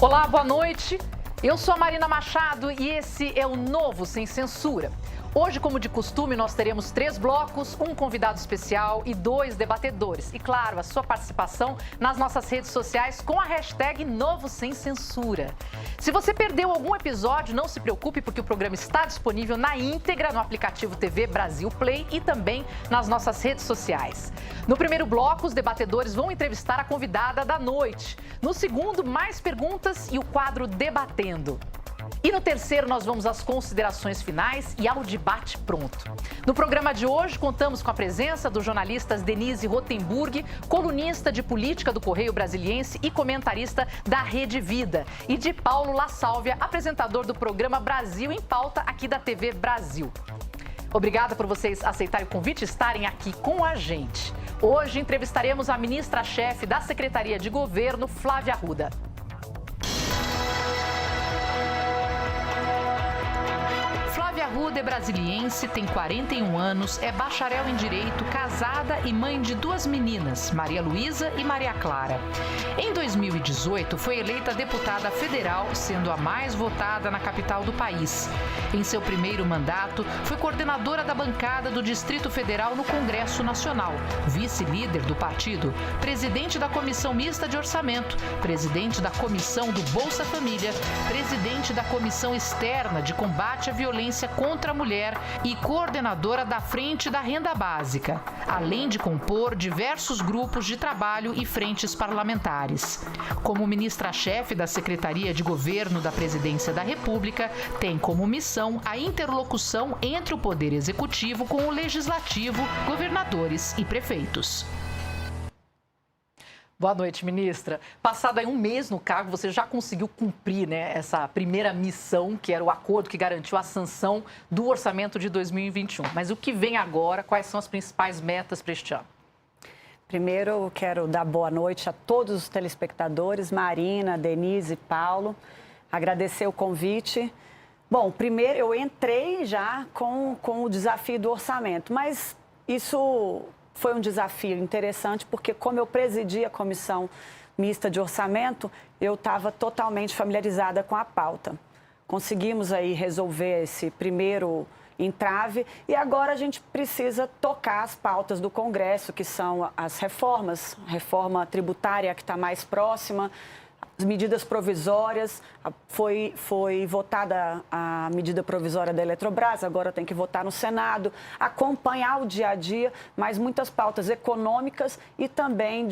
Olá, boa noite. Eu sou a Marina Machado e esse é o Novo Sem Censura. Hoje, como de costume, nós teremos 3 blocos, um convidado especial e 2 debatedores. E, claro, a sua participação nas nossas redes sociais com a hashtag Novo Sem Censura. Se você perdeu algum episódio, não se preocupe, porque o programa está disponível na íntegra no aplicativo TV Brasil Play e também nas nossas redes sociais. No primeiro bloco, os debatedores vão entrevistar a convidada da noite. No segundo, mais perguntas e o quadro Debatendo. E no terceiro, nós vamos às considerações finais e ao debate pronto. No programa de hoje, contamos com a presença dos jornalistas Denise Rotenburg, colunista de política do Correio Brasiliense e comentarista da Rede Vida, e de Paulo La Sálvia, apresentador do programa Brasil em Pauta aqui da TV Brasil. Obrigada por vocês aceitarem o convite e estarem aqui com a gente. Hoje entrevistaremos a ministra-chefe da Secretaria de Governo, Flávia Arruda. Flávia Arruda é brasiliense, tem 41 anos, é bacharel em Direito, casada e mãe de 2 meninas, Maria Luísa e Maria Clara. Em 2018, foi eleita deputada federal, sendo a mais votada na capital do país. Em seu primeiro mandato, foi coordenadora da bancada do Distrito Federal no Congresso Nacional, vice-líder do partido, presidente da Comissão Mista de Orçamento, presidente da Comissão do Bolsa Família, presidente da Comissão Externa de Combate à Violência contra a Mulher e coordenadora da Frente da Renda Básica, além de compor diversos grupos de trabalho e frentes parlamentares. Como ministra-chefe da Secretaria de Governo da Presidência da República, tem como missão a interlocução entre o Poder Executivo com o Legislativo, governadores e prefeitos. Boa noite, ministra. Passado aí um mês no cargo, você já conseguiu cumprir, né, essa primeira missão, que era o acordo que garantiu a sanção do orçamento de 2021. Mas o que vem agora? Quais são as principais metas para este ano? Primeiro, eu quero dar boa noite a todos os telespectadores, Marina, Denise, Paulo. Agradecer o convite. Bom, primeiro eu entrei já com o desafio do orçamento, mas isso foi um desafio interessante, porque como eu presidi a Comissão Mista de Orçamento, eu estava totalmente familiarizada com a pauta. Conseguimos aí resolver esse primeiro entrave e agora a gente precisa tocar as pautas do Congresso, que são as reformas, reforma tributária que está mais próxima, as medidas provisórias, foi votada a medida provisória da Eletrobras, agora tem que votar no Senado, acompanhar o dia a dia, mas muitas pautas econômicas e também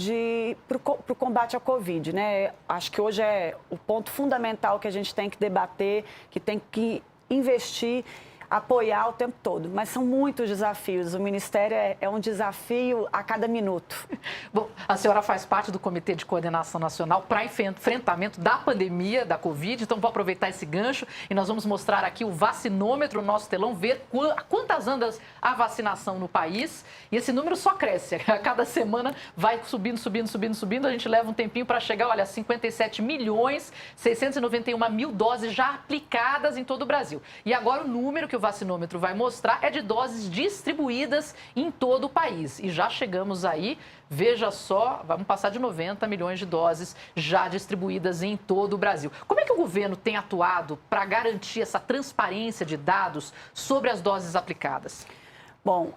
para o combate à Covid, né? Acho que hoje é o ponto fundamental que a gente tem que debater, que tem que investir, apoiar o tempo todo, mas são muitos desafios. O Ministério é um desafio a cada minuto. Bom, a senhora faz parte do Comitê de Coordenação Nacional para enfrentamento da pandemia da Covid, então vou aproveitar esse gancho e nós vamos mostrar aqui o vacinômetro no nosso telão, ver quantas anda a vacinação no país, e esse número só cresce. A cada semana vai subindo, a gente leva um tempinho para chegar, olha, 57.691.000 doses já aplicadas em todo o Brasil. E agora o número que o vacinômetro vai mostrar é de doses distribuídas em todo o país. E já chegamos aí, veja só, vamos passar de 90 milhões de doses já distribuídas em todo o Brasil. Como é que o governo tem atuado para garantir essa transparência de dados sobre as doses aplicadas? Bom,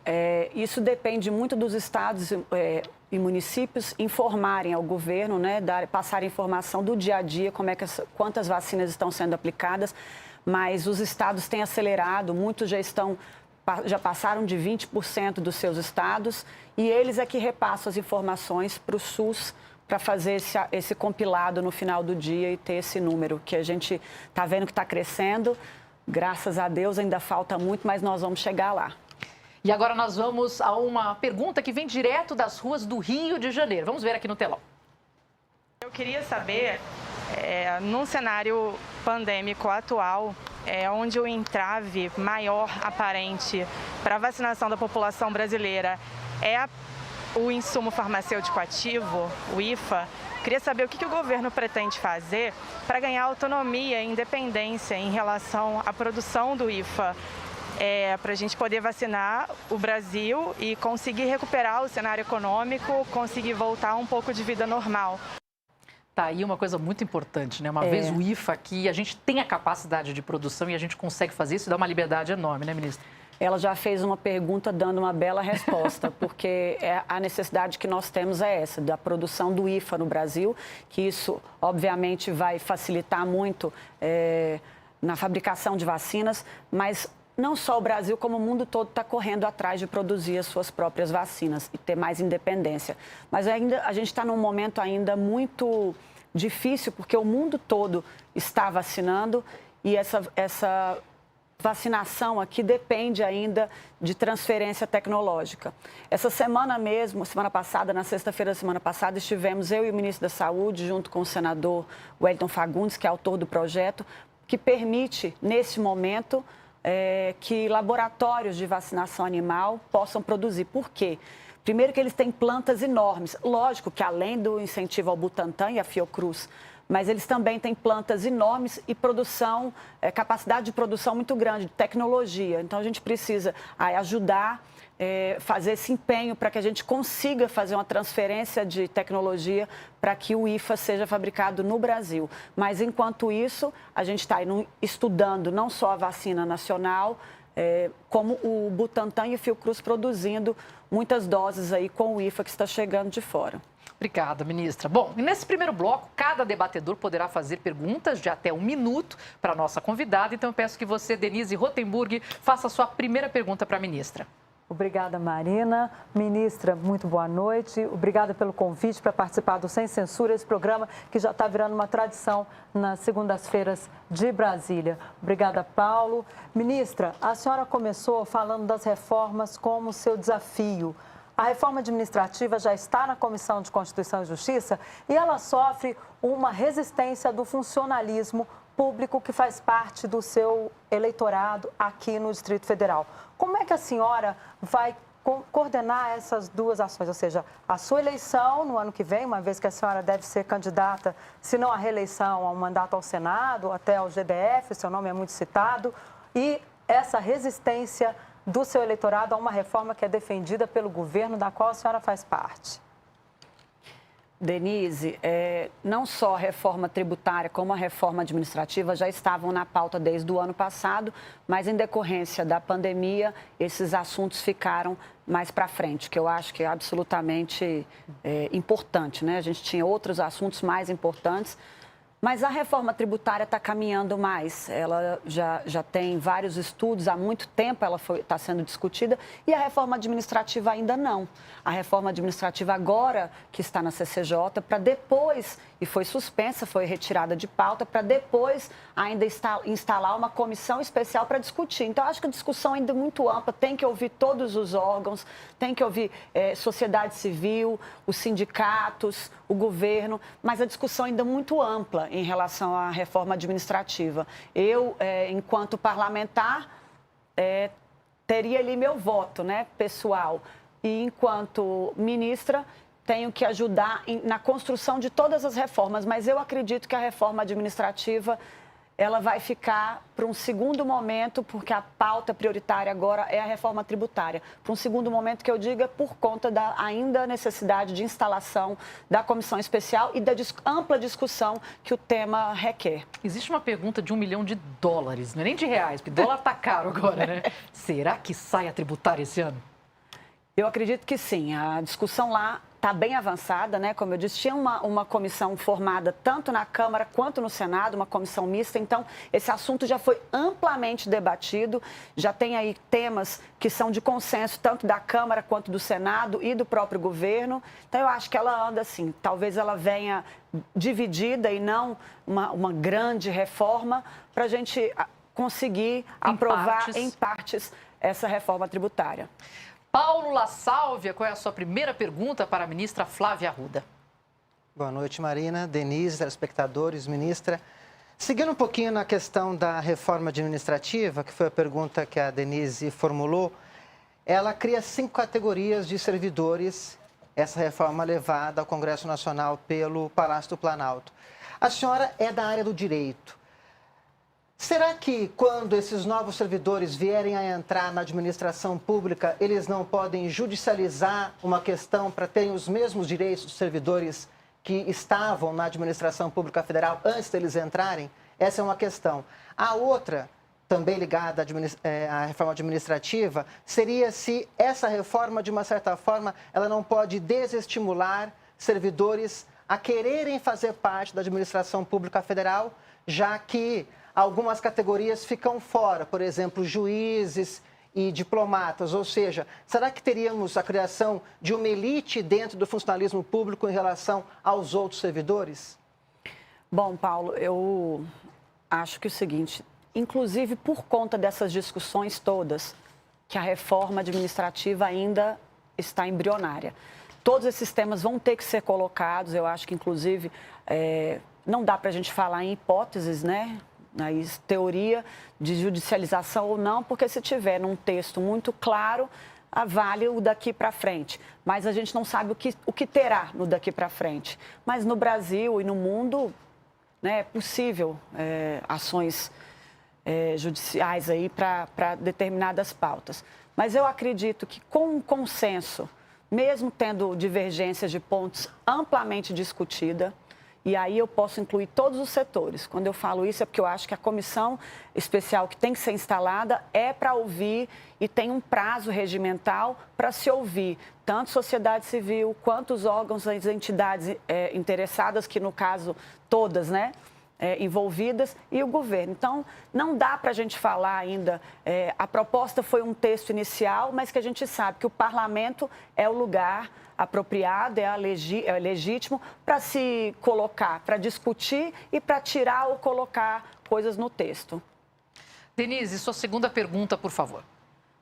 isso depende muito dos estados e municípios informarem ao governo, né, passar informação do dia a dia, quantas vacinas estão sendo aplicadas. Mas os estados têm acelerado, muitos já passaram de 20% dos seus estados e eles é que repassam as informações para o SUS para fazer esse compilado no final do dia e ter esse número que a gente está vendo que está crescendo. Graças a Deus ainda falta muito, mas nós vamos chegar lá. E agora nós vamos a uma pergunta que vem direto das ruas do Rio de Janeiro. Vamos ver aqui no telão. Eu queria saber, num cenário pandêmico atual, onde o entrave maior aparente para a vacinação da população brasileira é o insumo farmacêutico ativo, o IFA. Queria saber o que o governo pretende fazer para ganhar autonomia e independência em relação à produção do IFA, para a gente poder vacinar o Brasil e conseguir recuperar o cenário econômico, conseguir voltar a um pouco de vida normal. Tá aí uma coisa muito importante, né? Uma vez o IFA aqui, a gente tem a capacidade de produção e a gente consegue fazer isso e dá uma liberdade enorme, né, ministra? Ela já fez uma pergunta dando uma bela resposta, porque a necessidade que nós temos é essa, da produção do IFA no Brasil, que isso, obviamente, vai facilitar muito na fabricação de vacinas, mas não só o Brasil, como o mundo todo está correndo atrás de produzir as suas próprias vacinas e ter mais independência. Mas ainda a gente está num momento ainda muito difícil, porque o mundo todo está vacinando e essa vacinação aqui depende ainda de transferência tecnológica. Essa semana mesmo, semana passada, na sexta-feira da semana passada, estivemos eu e o ministro da Saúde, junto com o senador Wellington Fagundes, que é autor do projeto, que permite, nesse momento, que laboratórios de vacinação animal possam produzir. Por quê? Primeiro que eles têm plantas enormes. Lógico que além do incentivo ao Butantan e à Fiocruz, mas eles também têm plantas enormes e produção, capacidade de produção muito grande, de tecnologia. Então, a gente precisa ajudar, fazer esse empenho para que a gente consiga fazer uma transferência de tecnologia para que o IFA seja fabricado no Brasil. Mas, enquanto isso, a gente está estudando não só a vacina nacional, como o Butantan e o Fiocruz produzindo muitas doses aí com o IFA que está chegando de fora. Obrigada, ministra. Bom, e nesse primeiro bloco, cada debatedor poderá fazer perguntas de até 1 minuto para a nossa convidada. Então, eu peço que você, Denise Rotenburg, faça a sua primeira pergunta para a ministra. Obrigada, Marina. Ministra, muito boa noite. Obrigada pelo convite para participar do Sem Censura, esse programa que já está virando uma tradição nas segundas-feiras de Brasília. Obrigada, Paulo. Ministra, a senhora começou falando das reformas como seu desafio. A reforma administrativa já está na Comissão de Constituição e Justiça e ela sofre uma resistência do funcionalismo público que faz parte do seu eleitorado aqui no Distrito Federal. Como é que a senhora vai coordenar essas duas ações? Ou seja, a sua eleição no ano que vem, uma vez que a senhora deve ser candidata, se não à reeleição, a um mandato ao Senado, até ao GDF, seu nome é muito citado, e essa resistência do seu eleitorado a uma reforma que é defendida pelo governo, da qual a senhora faz parte. Denise, não só a reforma tributária como a reforma administrativa já estavam na pauta desde o ano passado, mas em decorrência da pandemia, esses assuntos ficaram mais para frente, que eu acho que é absolutamente importante, né? A gente tinha outros assuntos mais importantes, mas a reforma tributária está caminhando mais, ela já tem vários estudos, há muito tempo ela está sendo discutida e a reforma administrativa ainda não. A reforma administrativa agora, que está na CCJ, para depois, e foi suspensa, foi retirada de pauta, para depois ainda instalar uma comissão especial para discutir. Então, acho que a discussão ainda é muito ampla, tem que ouvir todos os órgãos, tem que ouvir sociedade civil, os sindicatos, o governo, mas a discussão ainda é muito ampla em relação à reforma administrativa. Eu, enquanto parlamentar, teria ali meu voto, né, pessoal. E, enquanto ministra, tenho que ajudar na construção de todas as reformas, mas eu acredito que a reforma administrativa ela vai ficar para um segundo momento, porque a pauta prioritária agora é a reforma tributária. Para um segundo momento que eu diga por conta da ainda necessidade de instalação da comissão especial e da ampla discussão que o tema requer. Existe uma pergunta de $1 milhão, não é nem de reais, porque dólar está caro agora, né? Será que sai a tributária esse ano? Eu acredito que sim. A discussão lá está bem avançada, né? Como eu disse, tinha uma comissão formada tanto na Câmara quanto no Senado, uma comissão mista. Então, esse assunto já foi amplamente debatido, já tem aí temas que são de consenso tanto da Câmara quanto do Senado e do próprio governo. Então, eu acho que ela anda assim, talvez ela venha dividida e não uma grande reforma para a gente conseguir aprovar em partes essa reforma tributária. Paulo La Sálvia, qual é a sua primeira pergunta para a ministra Flávia Arruda? Boa noite, Marina, Denise, telespectadores, ministra. Seguindo um pouquinho na questão da reforma administrativa, que foi a pergunta que a Denise formulou, ela cria 5 categorias de servidores, essa reforma levada ao Congresso Nacional pelo Palácio do Planalto. A senhora é da área do direito. Será que quando esses novos servidores vierem a entrar na administração pública, eles não podem judicializar uma questão para terem os mesmos direitos dos servidores que estavam na administração pública federal antes deles entrarem? Essa é uma questão. A outra, também ligada à reforma administrativa, seria se essa reforma, de uma certa forma, ela não pode desestimular servidores a quererem fazer parte da administração pública federal, já que algumas categorias ficam fora, por exemplo, juízes e diplomatas. Ou seja, será que teríamos a criação de uma elite dentro do funcionalismo público em relação aos outros servidores? Bom, Paulo, eu acho que é o seguinte, inclusive por conta dessas discussões todas, que a reforma administrativa ainda está embrionária. Todos esses temas vão ter que ser colocados, eu acho que inclusive não dá para a gente falar em hipóteses, né? Aí, teoria de judicialização ou não, porque se tiver num texto muito claro, vale o daqui para frente. Mas a gente não sabe o que terá no daqui para frente. Mas no Brasil e no mundo, né, é possível ações judiciais aí para determinadas pautas. Mas eu acredito que com um consenso, mesmo tendo divergências de pontos amplamente discutida, e aí eu posso incluir todos os setores. Quando eu falo isso é porque eu acho que a comissão especial que tem que ser instalada é para ouvir e tem um prazo regimental para se ouvir tanto sociedade civil quanto os órgãos, as entidades interessadas, que no caso todas, né, envolvidas, e o governo. Então, não dá para a gente falar ainda, a proposta foi um texto inicial, mas que a gente sabe que o parlamento é o lugar apropriado, é legítimo para se colocar, para discutir e para tirar ou colocar coisas no texto. Denise, sua segunda pergunta, por favor.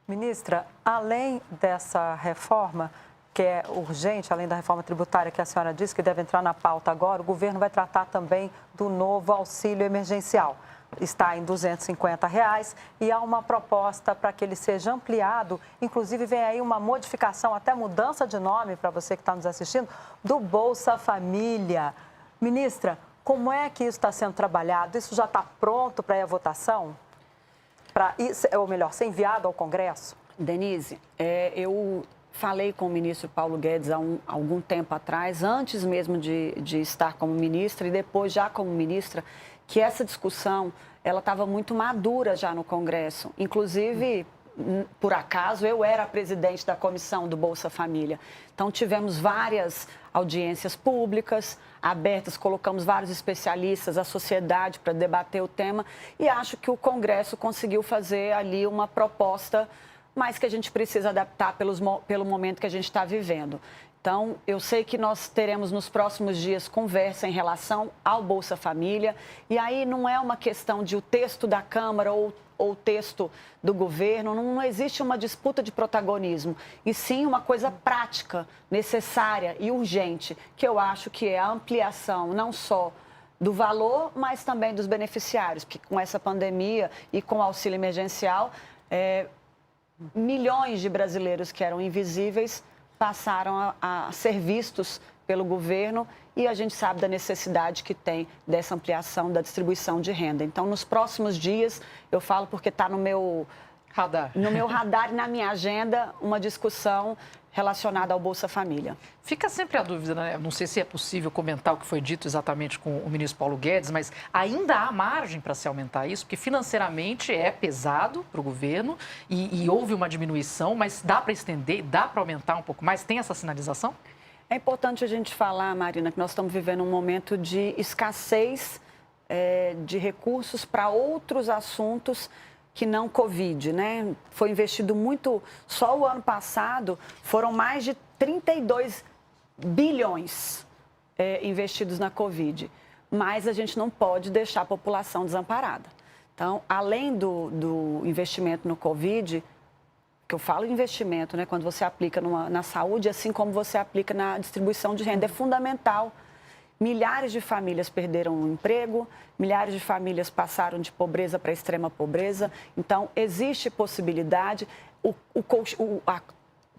Ministra, além dessa reforma, que é urgente, além da reforma tributária que a senhora disse que deve entrar na pauta agora, o governo vai tratar também do novo auxílio emergencial. Está em R$ 250 e há uma proposta para que ele seja ampliado. Inclusive, vem aí uma modificação, até mudança de nome, para você que está nos assistindo, do Bolsa Família. Ministra, como é que isso está sendo trabalhado? Isso já está pronto para ir à votação? Ou melhor, ser enviado ao Congresso? Denise, eu falei com o ministro Paulo Guedes há algum tempo atrás, antes mesmo de estar como ministra e depois já como ministra, que essa discussão ela estava muito madura já no Congresso. Inclusive, por acaso, eu era a presidente da comissão do Bolsa Família. Então, tivemos várias audiências públicas abertas, colocamos vários especialistas, a sociedade para debater o tema e acho que o Congresso conseguiu fazer ali uma proposta, mas que a gente precisa adaptar pelo momento que a gente está vivendo. Então, eu sei que nós teremos nos próximos dias conversa em relação ao Bolsa Família. E aí não é uma questão de o texto da Câmara ou o texto do governo, não existe uma disputa de protagonismo. E sim uma coisa prática, necessária e urgente, que eu acho que é a ampliação não só do valor, mas também dos beneficiários, porque com essa pandemia e com o auxílio emergencial, milhões de brasileiros que eram invisíveis passaram a ser vistos pelo governo e a gente sabe da necessidade que tem dessa ampliação da distribuição de renda. Então, nos próximos dias, eu falo porque está no meu radar e na minha agenda, uma discussão relacionada ao Bolsa Família. Fica sempre a dúvida, né? Não sei se é possível comentar o que foi dito exatamente com o ministro Paulo Guedes, mas ainda há margem para se aumentar isso, porque financeiramente é pesado para o governo e houve uma diminuição, mas dá para estender, dá para aumentar um pouco mais? Tem essa sinalização? É importante a gente falar, Marina, que nós estamos vivendo um momento de escassez de recursos para outros assuntos que não Covid, né? Foi investido muito, só o ano passado foram mais de 32 bilhões investidos na Covid. Mas a gente não pode deixar a população desamparada. Então, além do investimento no Covid, que eu falo investimento, né? Quando você aplica na saúde, assim como você aplica na distribuição de renda, é fundamental. milhares de famílias perderam o emprego, milhares de famílias passaram de pobreza para extrema pobreza. Então, existe possibilidade, a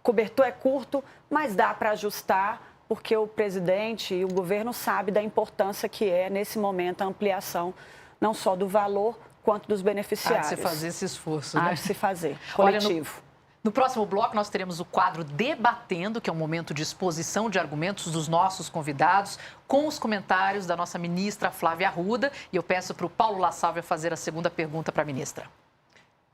cobertor é curto, mas dá para ajustar, porque o presidente e o governo sabem da importância que é, nesse momento, a ampliação não só do valor, quanto dos beneficiários. Há de se fazer esse esforço, né? Há de se fazer, coletivo. Olha, no próximo bloco, nós teremos o quadro Debatendo, que é um momento de exposição de argumentos dos nossos convidados, com os comentários da nossa ministra Flávia Arruda. E eu peço para o Paulo La Sálvia fazer a segunda pergunta para a ministra.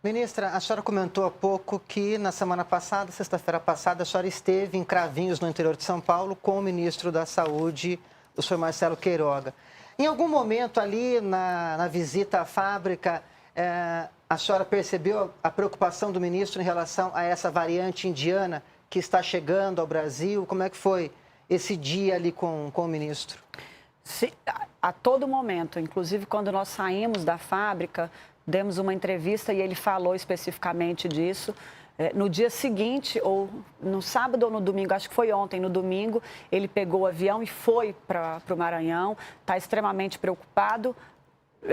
Ministra, a senhora comentou há pouco que na semana passada, sexta-feira passada, a senhora esteve em Cravinhos, no interior de São Paulo, com o ministro da Saúde, o senhor Marcelo Queiroga. Em algum momento ali na visita à fábrica, a senhora percebeu a preocupação do ministro em relação a essa variante indiana que está chegando ao Brasil? Como é que foi esse dia ali com o ministro? Sim, a todo momento, inclusive quando nós saímos da fábrica, demos uma entrevista e ele falou especificamente disso. No dia seguinte, ou no sábado ou no domingo, acho que foi ontem, no domingo, ele pegou o avião e foi para o Maranhão. Está extremamente preocupado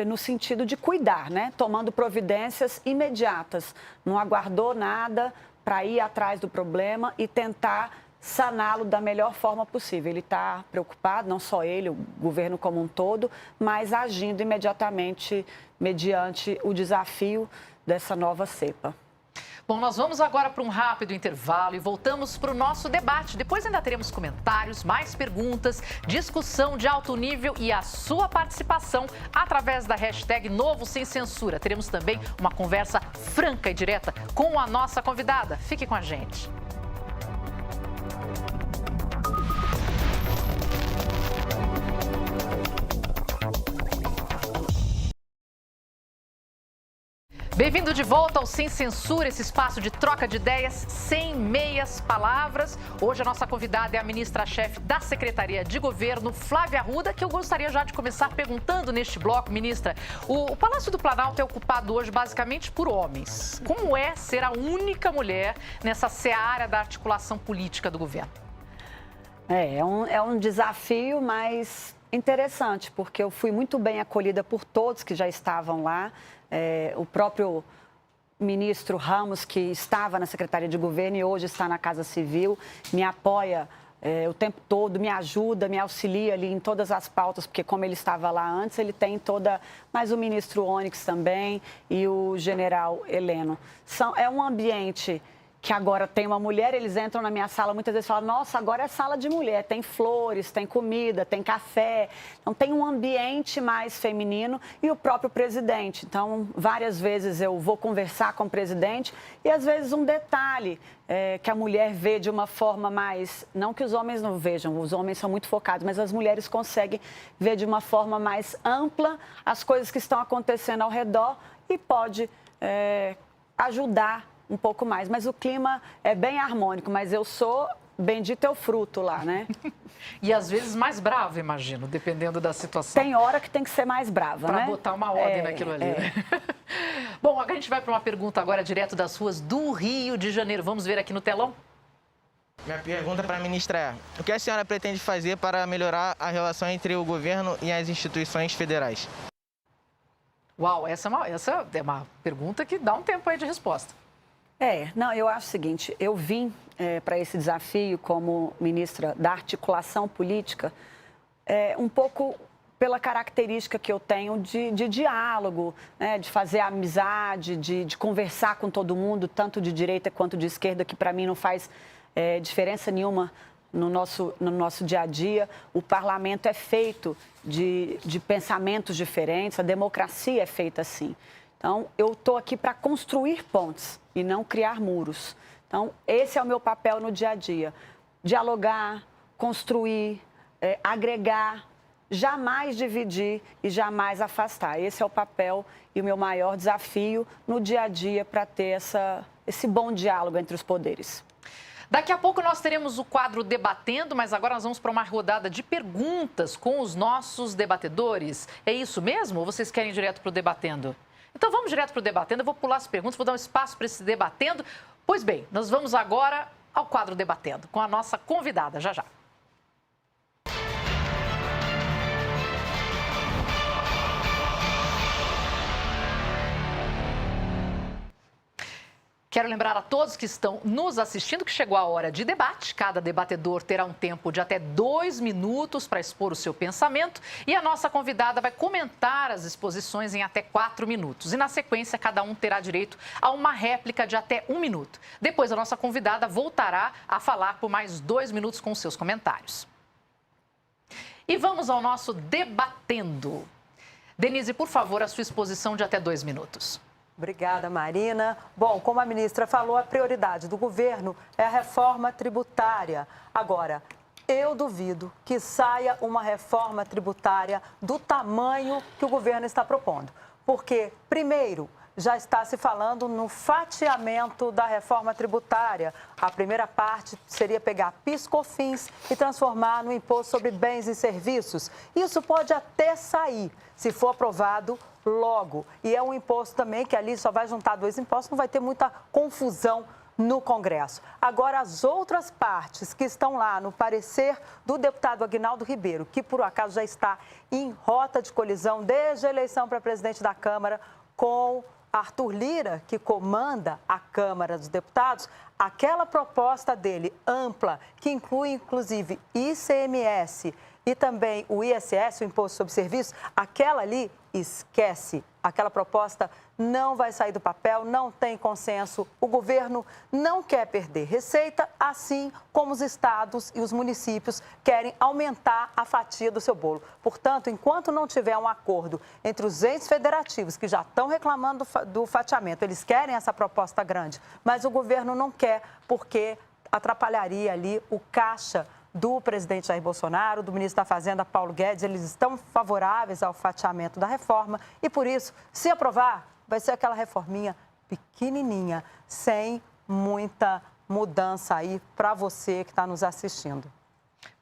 no sentido de cuidar, né? Tomando providências imediatas. Não aguardou nada para ir atrás do problema e tentar saná-lo da melhor forma possível. Ele está preocupado, não só ele, o governo como um todo, mas agindo imediatamente mediante o desafio dessa nova cepa. Bom, nós vamos agora para um rápido intervalo e voltamos para o nosso debate. Depois ainda teremos comentários, mais perguntas, discussão de alto nível e a sua participação através da hashtag Novo Sem Censura. Teremos também uma conversa franca e direta com a nossa convidada. Fique com a gente. Bem-vindo de volta ao Sem Censura, esse espaço de troca de ideias sem meias palavras. Hoje a nossa convidada é a ministra-chefe da Secretaria de Governo, Flávia Arruda, que eu gostaria já de começar perguntando neste bloco, ministra. O Palácio do Planalto é ocupado hoje basicamente por homens. Como é ser a única mulher nessa seara da articulação política do governo? É um desafio, mas interessante, porque eu fui muito bem acolhida por todos que já estavam lá. O próprio ministro Ramos, que estava na Secretaria de Governo e hoje está na Casa Civil, me apoia o tempo todo, me ajuda, me auxilia ali em todas as pautas, porque como ele estava lá antes, ele tem toda... Mas o ministro Onyx também e o general Heleno. É um ambiente que agora tem uma mulher, eles entram na minha sala, muitas vezes falam, nossa, agora é sala de mulher, tem flores, tem comida, tem café, então tem um ambiente mais feminino e o próprio presidente. Então, várias vezes eu vou conversar com o presidente e, às vezes, um detalhe que a mulher vê de uma forma mais... Não que os homens não vejam, os homens são muito focados, mas as mulheres conseguem ver de uma forma mais ampla as coisas que estão acontecendo ao redor e pode ajudar um pouco mais, mas o clima é bem harmônico, mas eu sou bendito é o fruto lá, né? E às vezes mais brava, imagino, dependendo da situação. Tem hora que tem que ser mais brava, né? Para botar uma ordem naquilo ali. Né? Bom, a gente vai para uma pergunta agora direto das ruas do Rio de Janeiro. Vamos ver aqui no telão? Minha pergunta para a ministra é: o que a senhora pretende fazer para melhorar a relação entre o governo e as instituições federais? Uau, essa é uma pergunta que dá um tempo aí de resposta. Eu acho o seguinte, eu vim para esse desafio como ministra da articulação política, um pouco pela característica que eu tenho de diálogo, né, de fazer amizade, de conversar com todo mundo, tanto de direita quanto de esquerda, que para mim não faz diferença nenhuma no nosso dia a dia. O parlamento é feito de pensamentos diferentes, a democracia é feita assim. Então, eu estou aqui para construir pontes e não criar muros. Então, esse é o meu papel no dia a dia. Dialogar, construir, agregar, jamais dividir e jamais afastar. Esse é o papel e o meu maior desafio no dia a dia para ter esse bom diálogo entre os poderes. Daqui a pouco nós teremos o quadro Debatendo, mas agora nós vamos para uma rodada de perguntas com os nossos debatedores. É isso mesmo ou vocês querem ir direto para o Debatendo? Então vamos direto para o Debatendo, eu vou pular as perguntas, vou dar um espaço para esse Debatendo. Pois bem, nós vamos agora ao quadro Debatendo, com a nossa convidada, já já. Quero lembrar a todos que estão nos assistindo que chegou a hora de debate. Cada debatedor terá um tempo de até 2 minutos para expor o seu pensamento e a nossa convidada vai comentar as exposições em até 4 minutos. E na sequência, cada um terá direito a uma réplica de até 1 minuto. Depois, a nossa convidada voltará a falar por mais 2 minutos com seus comentários. E vamos ao nosso Debatendo. Denise, por favor, a sua exposição de até 2 minutos. Obrigada, Marina. Bom, como a ministra falou, a prioridade do governo é a reforma tributária. Agora, eu duvido que saia uma reforma tributária do tamanho que o governo está propondo. Porque, primeiro, já está se falando no fatiamento da reforma tributária. A primeira parte seria pegar PIS/COFINS e transformar no imposto sobre bens e serviços. Isso pode até sair, se for aprovado logo. E é um imposto também que ali só vai juntar 2 impostos, não vai ter muita confusão no Congresso. Agora, as outras partes que estão lá no parecer do deputado Aguinaldo Ribeiro, que por acaso já está em rota de colisão desde a eleição para presidente da Câmara com Arthur Lira, que comanda a Câmara dos Deputados, aquela proposta dele ampla, que inclui inclusive ICMS e também o ISS, o Imposto sobre Serviços, aquela ali, esquece. Aquela proposta não vai sair do papel, não tem consenso. O governo não quer perder receita, assim como os estados e os municípios querem aumentar a fatia do seu bolo. Portanto, enquanto não tiver um acordo entre os entes federativos, que já estão reclamando do fatiamento, eles querem essa proposta grande, mas o governo não quer, porque atrapalharia ali o caixa do presidente Jair Bolsonaro, do ministro da Fazenda, Paulo Guedes. Eles estão favoráveis ao fatiamento da reforma e, por isso, se aprovar, vai ser aquela reforminha pequenininha, sem muita mudança aí para você que está nos assistindo.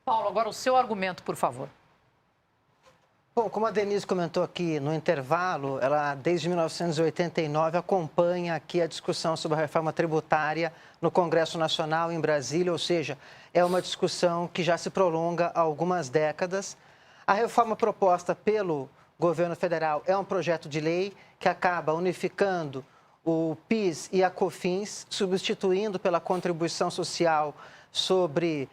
Paulo, agora o seu argumento, por favor. Bom, como a Denise comentou aqui no intervalo, ela desde 1989 acompanha aqui a discussão sobre a reforma tributária no Congresso Nacional em Brasília, ou seja, é uma discussão que já se prolonga há algumas décadas. A reforma proposta pelo governo federal é um projeto de lei que acaba unificando o PIS e a COFINS, substituindo pela contribuição social sobre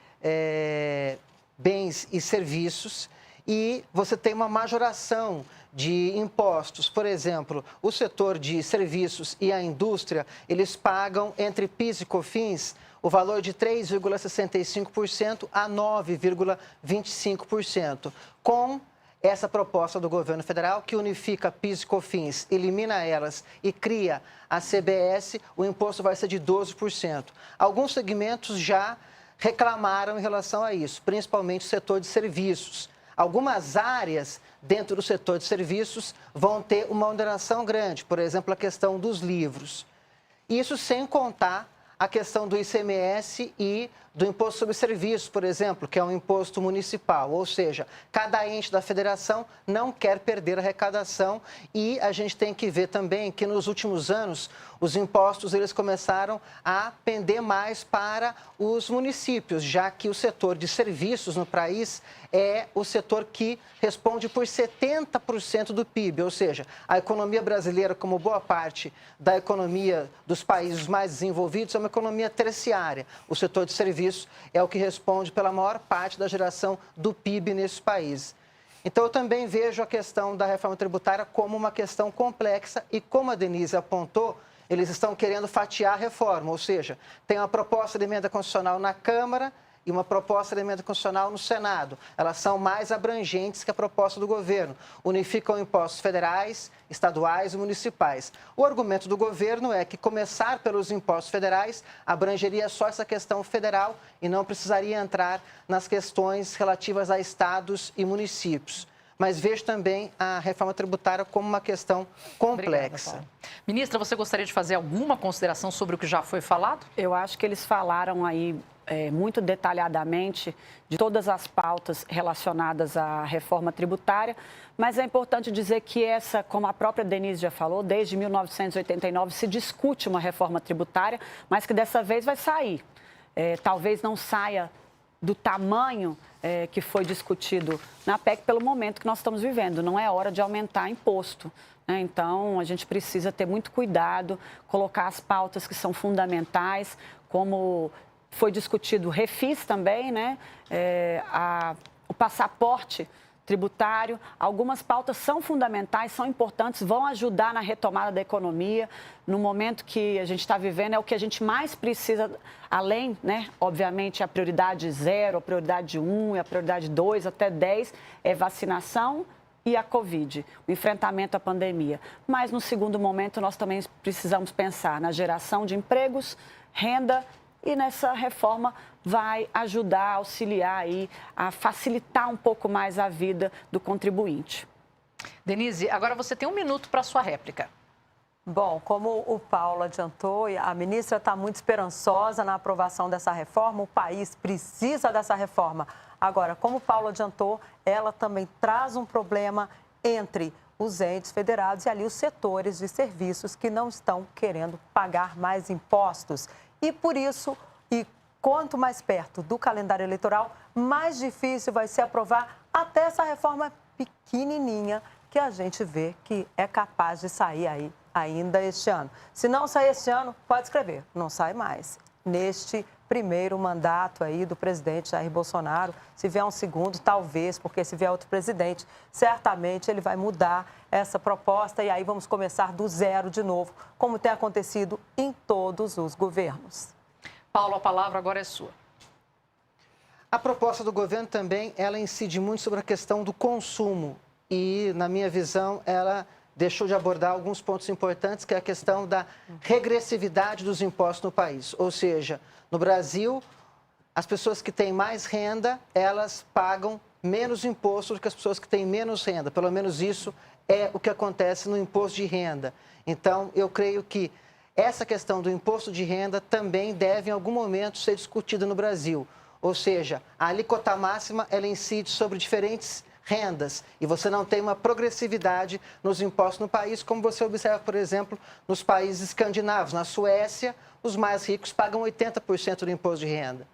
bens e serviços. E você tem uma majoração de impostos. Por exemplo, o setor de serviços e a indústria, eles pagam entre PIS e COFINS o valor de 3,65% a 9,25%. Com essa proposta do governo federal, que unifica PIS e COFINS, elimina elas e cria a CBS, o imposto vai ser de 12%. Alguns segmentos já reclamaram em relação a isso, principalmente o setor de serviços. Algumas áreas dentro do setor de serviços vão ter uma oneração grande, por exemplo, a questão dos livros. Isso sem contar a questão do ICMS e do Imposto sobre Serviços, por exemplo, que é um imposto municipal. Ou seja, cada ente da federação não quer perder arrecadação e a gente tem que ver também que nos últimos anos os impostos eles começaram a pender mais para os municípios, já que o setor de serviços no país é o setor que responde por 70% do PIB, ou seja, a economia brasileira, como boa parte da economia dos países mais desenvolvidos, é uma economia terciária. O setor de serviços é o que responde pela maior parte da geração do PIB nesses países. Então, eu também vejo a questão da reforma tributária como uma questão complexa e, como a Denise apontou, eles estão querendo fatiar a reforma, ou seja, tem uma proposta de emenda constitucional na Câmara e uma proposta de emenda constitucional no Senado. Elas são mais abrangentes que a proposta do governo. Unificam impostos federais, estaduais e municipais. O argumento do governo é que começar pelos impostos federais abrangeria só essa questão federal e não precisaria entrar nas questões relativas a estados e municípios. Mas vejo também a reforma tributária como uma questão complexa. Obrigada, ministra, você gostaria de fazer alguma consideração sobre o que já foi falado? Eu acho que eles falaram aí muito detalhadamente de todas as pautas relacionadas à reforma tributária, mas é importante dizer que essa, como a própria Denise já falou, desde 1989 se discute uma reforma tributária, mas que dessa vez vai sair. Talvez não saia do tamanho que foi discutido na PEC pelo momento que nós estamos vivendo. Não é hora de aumentar imposto, né? Então, a gente precisa ter muito cuidado, colocar as pautas que são fundamentais, como foi discutido o refis também, né? O passaporte tributário. Algumas pautas são fundamentais, são importantes, vão ajudar na retomada da economia. No momento que a gente está vivendo, é o que a gente mais precisa, além, né? Obviamente, a prioridade 0, a prioridade 1 e a prioridade 2 até 10 é vacinação e a Covid, o enfrentamento à pandemia. Mas, no segundo momento, nós também precisamos pensar na geração de empregos, renda, e nessa reforma vai ajudar, auxiliar aí, a facilitar um pouco mais a vida do contribuinte. Denise, agora você tem 1 minuto para a sua réplica. Bom, como o Paulo adiantou, a ministra está muito esperançosa na aprovação dessa reforma, o país precisa dessa reforma. Agora, como o Paulo adiantou, ela também traz um problema entre os entes federados e ali os setores de serviços que não estão querendo pagar mais impostos. E por isso, e quanto mais perto do calendário eleitoral, mais difícil vai ser aprovar até essa reforma pequenininha que a gente vê que é capaz de sair aí ainda este ano. Se não sair este ano, pode escrever, não sai mais. Neste primeiro mandato aí do presidente Jair Bolsonaro, se vier um segundo, talvez, porque se vier outro presidente, certamente ele vai mudar essa proposta e aí vamos começar do zero de novo, como tem acontecido em todos os governos. Paulo, a palavra agora é sua. A proposta do governo também, ela incide muito sobre a questão do consumo e, na minha visão, ela deixou de abordar alguns pontos importantes, que é a questão da regressividade dos impostos no país. Ou seja, no Brasil, as pessoas que têm mais renda, elas pagam menos imposto do que as pessoas que têm menos renda. Pelo menos isso é o que acontece no imposto de renda. Então, eu creio que essa questão do imposto de renda também deve, em algum momento, ser discutida no Brasil. Ou seja, a alíquota máxima, ela incide sobre diferentes rendas e você não tem uma progressividade nos impostos no país, como você observa, por exemplo, nos países escandinavos. Na Suécia, os mais ricos pagam 80% do imposto de renda.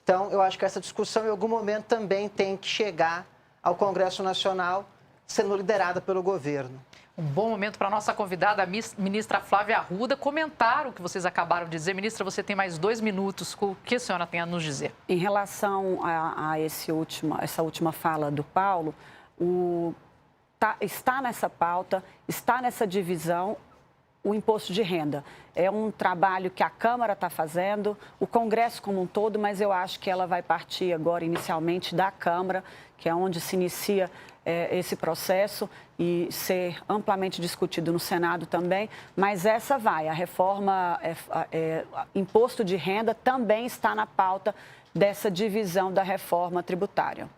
Então, eu acho que essa discussão, em algum momento, também tem que chegar ao Congresso Nacional, sendo liderada pelo governo. Um bom momento para a nossa convidada, a ministra Flávia Arruda, comentar o que vocês acabaram de dizer. Ministra, você tem mais 2 minutos. O que a senhora tem a nos dizer? Em relação a essa última fala do Paulo, está nessa pauta, está nessa divisão o imposto de renda. É um trabalho que a Câmara está fazendo, o Congresso como um todo, mas eu acho que ela vai partir agora inicialmente da Câmara, que é onde se inicia esse processo e ser amplamente discutido no Senado também, mas a reforma, imposto de renda também está na pauta dessa divisão da reforma tributária.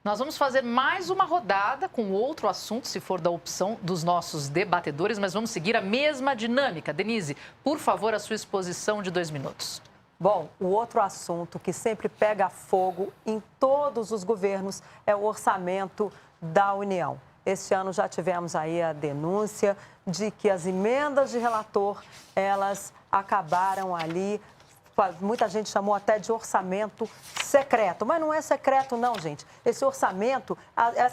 Nós vamos fazer mais uma rodada com outro assunto, se for da opção dos nossos debatedores, mas vamos seguir a mesma dinâmica. Denise, por favor, a sua exposição de 2 minutos. Bom, o outro assunto que sempre pega fogo em todos os governos é o orçamento da União. Este ano já tivemos aí a denúncia de que as emendas de relator, elas acabaram ali, muita gente chamou até de orçamento secreto, mas não é secreto não, gente. Esse orçamento,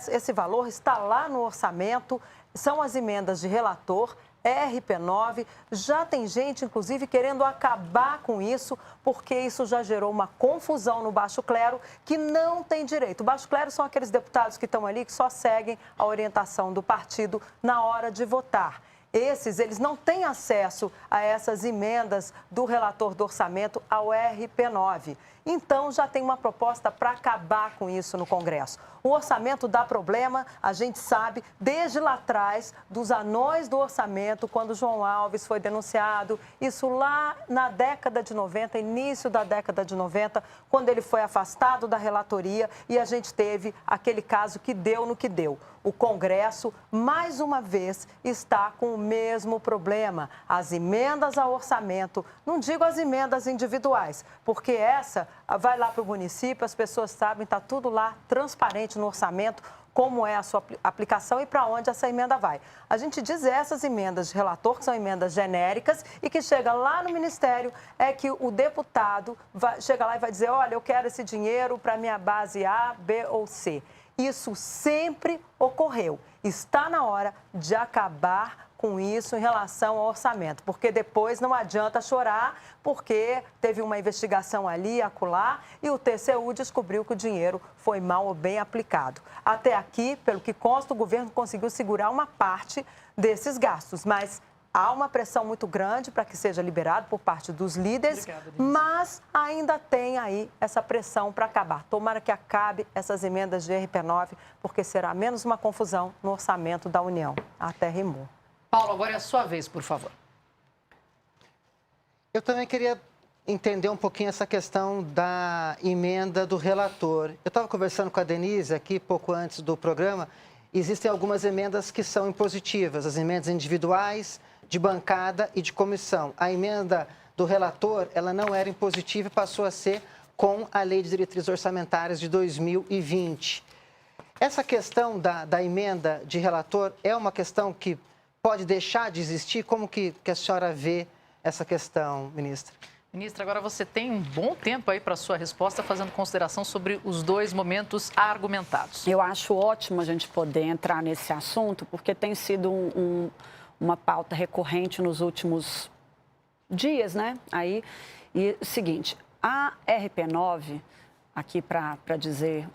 esse valor está lá no orçamento, são as emendas de relator, RP9, já tem gente, inclusive, querendo acabar com isso, porque isso já gerou uma confusão no baixo clero, que não tem direito. O baixo clero são aqueles deputados que estão ali, que só seguem a orientação do partido na hora de votar. Eles não têm acesso a essas emendas do relator do orçamento ao RP9. Então, já tem uma proposta para acabar com isso no Congresso. O orçamento dá problema, a gente sabe, desde lá atrás, dos anões do orçamento, quando João Alves foi denunciado, isso lá na década de 90, início da década de 90, quando ele foi afastado da relatoria e a gente teve aquele caso que deu no que deu. O Congresso, mais uma vez, está com o mesmo problema. As emendas ao orçamento, não digo as emendas individuais, porque essa vai lá para o município, as pessoas sabem, está tudo lá transparente no orçamento, como é a sua aplicação e para onde essa emenda vai. A gente diz essas emendas de relator, que são emendas genéricas e que chega lá no Ministério, é que o deputado chega lá e vai dizer, olha, eu quero esse dinheiro para minha base A, B ou C. Isso sempre ocorreu. Está na hora de acabar com isso em relação ao orçamento, porque depois não adianta chorar, porque teve uma investigação ali, acolá, e o TCU descobriu que o dinheiro foi mal ou bem aplicado. Até aqui, pelo que consta, o governo conseguiu segurar uma parte desses gastos, mas há uma pressão muito grande para que seja liberado por parte dos líderes, mas ainda tem aí essa pressão para acabar. Tomara que acabe essas emendas de RP9, porque será menos uma confusão no orçamento da União. Até rimou. Paulo, agora é a sua vez, por favor. Eu também queria entender um pouquinho essa questão da emenda do relator. Eu estava conversando com a Denise aqui pouco antes do programa. Existem algumas emendas que são impositivas, as emendas individuais, de bancada e de comissão. A emenda do relator, ela não era impositiva e passou a ser com a Lei de Diretrizes Orçamentárias de 2020. Essa questão da emenda de relator é uma questão que pode deixar de existir? Como que a senhora vê essa questão, ministra? Ministra, agora você tem um bom tempo aí para a sua resposta, fazendo consideração sobre os dois momentos argumentados. Eu acho ótimo a gente poder entrar nesse assunto, porque tem sido uma pauta recorrente nos últimos dias, né? Aí, e o seguinte, a RP9, aqui para dizer,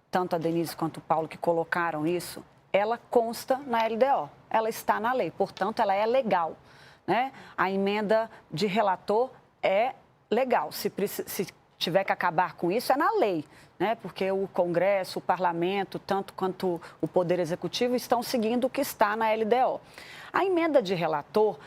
tanto a Denise quanto o Paulo que colocaram isso, ela consta na LDO, ela está na lei, portanto, ela é legal, né? A emenda de relator é legal, se tiver que acabar com isso, é na lei, né? Porque o Congresso, o Parlamento, tanto quanto o Poder Executivo, estão seguindo o que está na LDO. A emenda de relator,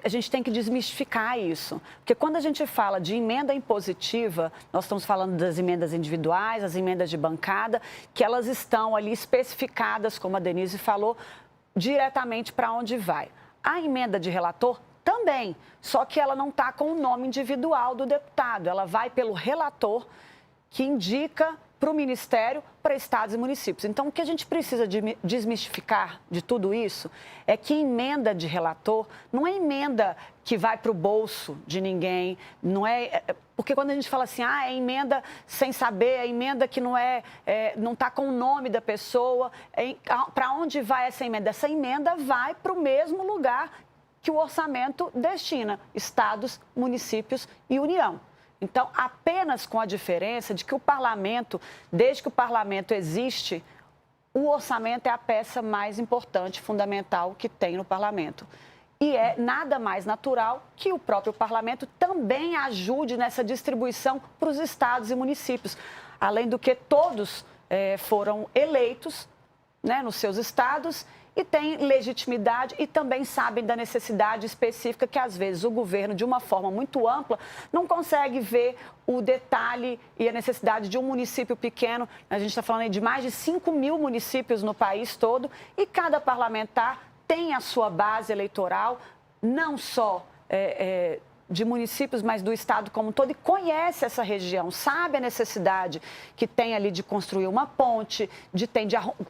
a gente tem que desmistificar isso, porque quando a gente fala de emenda impositiva, nós estamos falando das emendas individuais, as emendas de bancada, que elas estão ali especificadas, como a Denise falou, diretamente para onde vai. A emenda de relator também, só que ela não está com o nome individual do deputado, ela vai pelo relator que indica para o Ministério, para estados e municípios. Então, o que a gente precisa desmistificar de tudo isso é que emenda de relator não é emenda que vai para o bolso de ninguém, não é... Porque quando a gente fala assim, é emenda sem saber, é emenda que não está com o nome da pessoa, para onde vai essa emenda? Essa emenda vai para o mesmo lugar que o orçamento destina, estados, municípios e União. Então, apenas com a diferença de que o parlamento, desde que o parlamento existe, o orçamento é a peça mais importante, fundamental que tem no parlamento. E é nada mais natural que o próprio parlamento também ajude nessa distribuição para os estados e municípios. Além do que todos foram eleitos, né, nos seus estados e têm legitimidade e também sabem da necessidade específica que, às vezes, o governo, de uma forma muito ampla, não consegue ver o detalhe e a necessidade de um município pequeno. A gente está falando aí de mais de 5 mil municípios no país todo e cada parlamentar tem a sua base eleitoral, não só de municípios, mas do estado como um todo, e conhece essa região, sabe a necessidade que tem ali de construir uma ponte,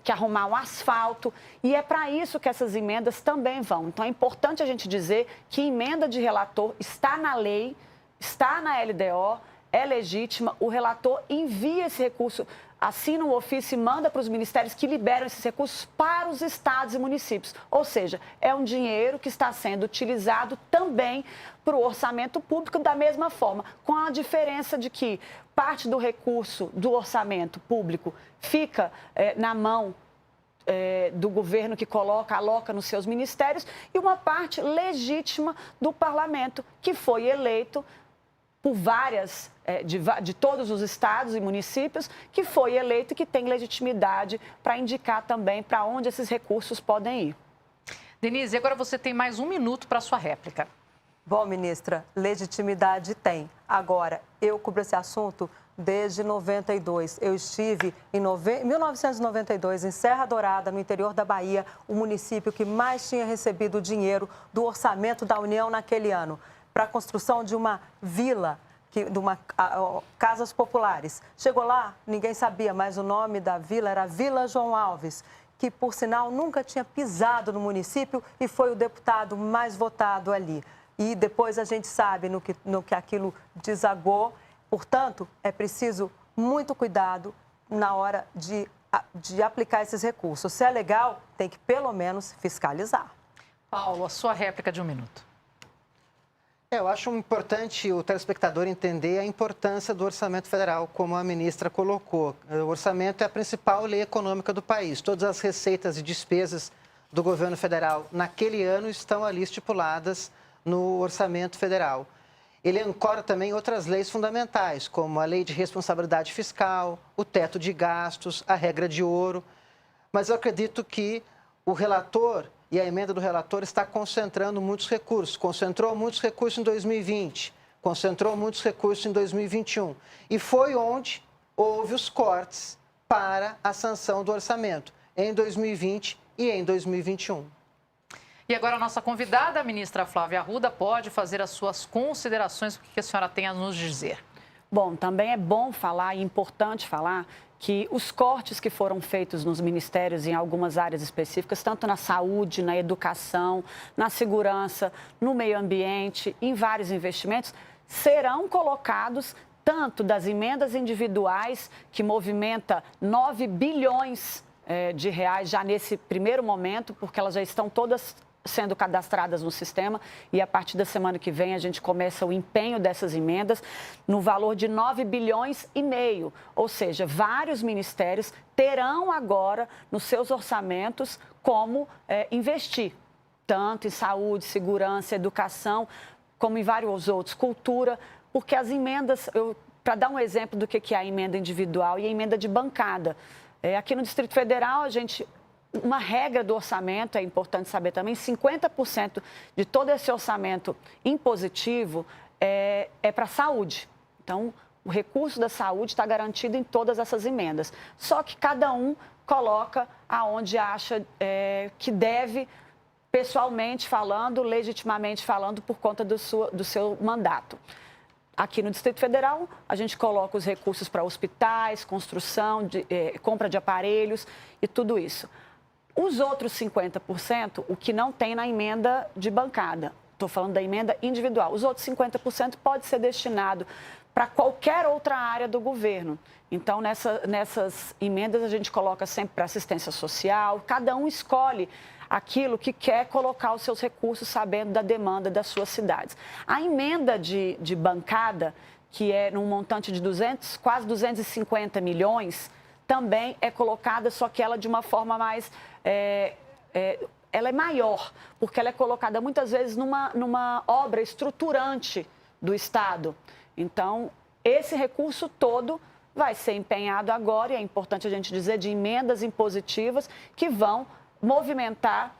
que arrumar um asfalto, e é para isso que essas emendas também vão. Então, é importante a gente dizer que emenda de relator está na lei, está na LDO, é legítima, o relator envia esse recurso, assina um ofício e manda para os ministérios que liberam esses recursos para os estados e municípios. Ou seja, é um dinheiro que está sendo utilizado também para o orçamento público da mesma forma, com a diferença de que parte do recurso do orçamento público fica na mão do governo que aloca nos seus ministérios e uma parte legítima do parlamento que foi eleito por várias, de todos os estados e municípios, que foi eleito e que tem legitimidade para indicar também para onde esses recursos podem ir. Denise, agora você tem mais 1 minuto para a sua réplica. Bom, ministra, legitimidade tem. Agora, eu cubro esse assunto desde 92. Eu estive em 1992 em Serra Dourada, no interior da Bahia, o município que mais tinha recebido dinheiro do orçamento da União naquele ano, para a construção de uma vila Casas Populares. Chegou lá, ninguém sabia, mas o nome da vila era Vila João Alves, que, por sinal, nunca tinha pisado no município e foi o deputado mais votado ali. E depois a gente sabe no que aquilo desagou. Portanto, é preciso muito cuidado na hora de aplicar esses recursos. Se é legal, tem que, pelo menos, fiscalizar. Paulo, a sua réplica de 1 minuto. Eu acho importante o telespectador entender a importância do orçamento federal, como a ministra colocou. O orçamento é a principal lei econômica do país. Todas as receitas e despesas do governo federal naquele ano estão ali estipuladas no orçamento federal. Ele ancora também outras leis fundamentais, como a lei de responsabilidade fiscal, o teto de gastos, a regra de ouro. Mas eu acredito que o relator e a emenda do relator está concentrando muitos recursos. Concentrou muitos recursos em 2020, concentrou muitos recursos em 2021. E foi onde houve os cortes para a sanção do orçamento, em 2020 e em 2021. E agora a nossa convidada, a ministra Flávia Arruda, pode fazer as suas considerações. O que a senhora tem a nos dizer? Bom, também é bom falar e importante falar que os cortes que foram feitos nos ministérios em algumas áreas específicas, tanto na saúde, na educação, na segurança, no meio ambiente, em vários investimentos, serão colocados tanto das emendas individuais, que movimenta 9 bilhões de reais já nesse primeiro momento, porque elas já estão todas sendo cadastradas no sistema e a partir da semana que vem a gente começa o empenho dessas emendas no valor de 9 bilhões e meio, ou seja, vários ministérios terão agora nos seus orçamentos como investir, tanto em saúde, segurança, educação, como em vários outros, cultura, porque as emendas, para dar um exemplo do que é a emenda individual e a emenda de bancada, aqui no Distrito Federal uma regra do orçamento, é importante saber também, 50% de todo esse orçamento impositivo é para a saúde. Então, o recurso da saúde está garantido em todas essas emendas. Só que cada um coloca aonde acha que deve, pessoalmente falando, legitimamente falando, por conta do seu mandato. Aqui no Distrito Federal, a gente coloca os recursos para hospitais, construção, compra de aparelhos e tudo isso. Os outros 50%, o que não tem na emenda de bancada, estou falando da emenda individual, os outros 50% pode ser destinado para qualquer outra área do governo. Então, nessas emendas, a gente coloca sempre para assistência social, cada um escolhe aquilo que quer colocar os seus recursos, sabendo da demanda das suas cidades. A emenda de bancada, que é num montante de quase 250 milhões, também é colocada, só que ela de uma forma mais... ela é maior, porque ela é colocada muitas vezes numa obra estruturante do Estado. Então, esse recurso todo vai ser empenhado agora, e é importante a gente dizer, de emendas impositivas que vão movimentar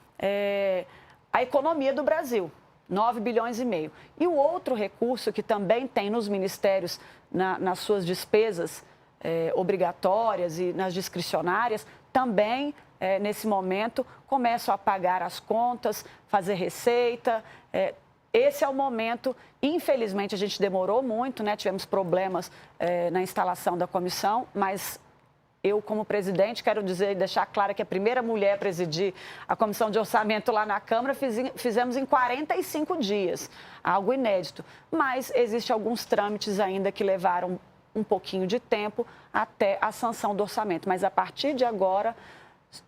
a economia do Brasil, 9 bilhões e meio. E o outro recurso que também tem nos ministérios, nas suas despesas obrigatórias e nas discricionárias, também, nesse momento, começam a pagar as contas, fazer receita. Esse é o momento, infelizmente, a gente demorou muito, né? Tivemos problemas na instalação da comissão, mas eu, como presidente, quero dizer e deixar claro que a primeira mulher a presidir a comissão de orçamento lá na Câmara, fizemos em 45 dias, algo inédito. Mas existem alguns trâmites ainda que levaram um pouquinho de tempo até a sanção do orçamento. Mas a partir de agora,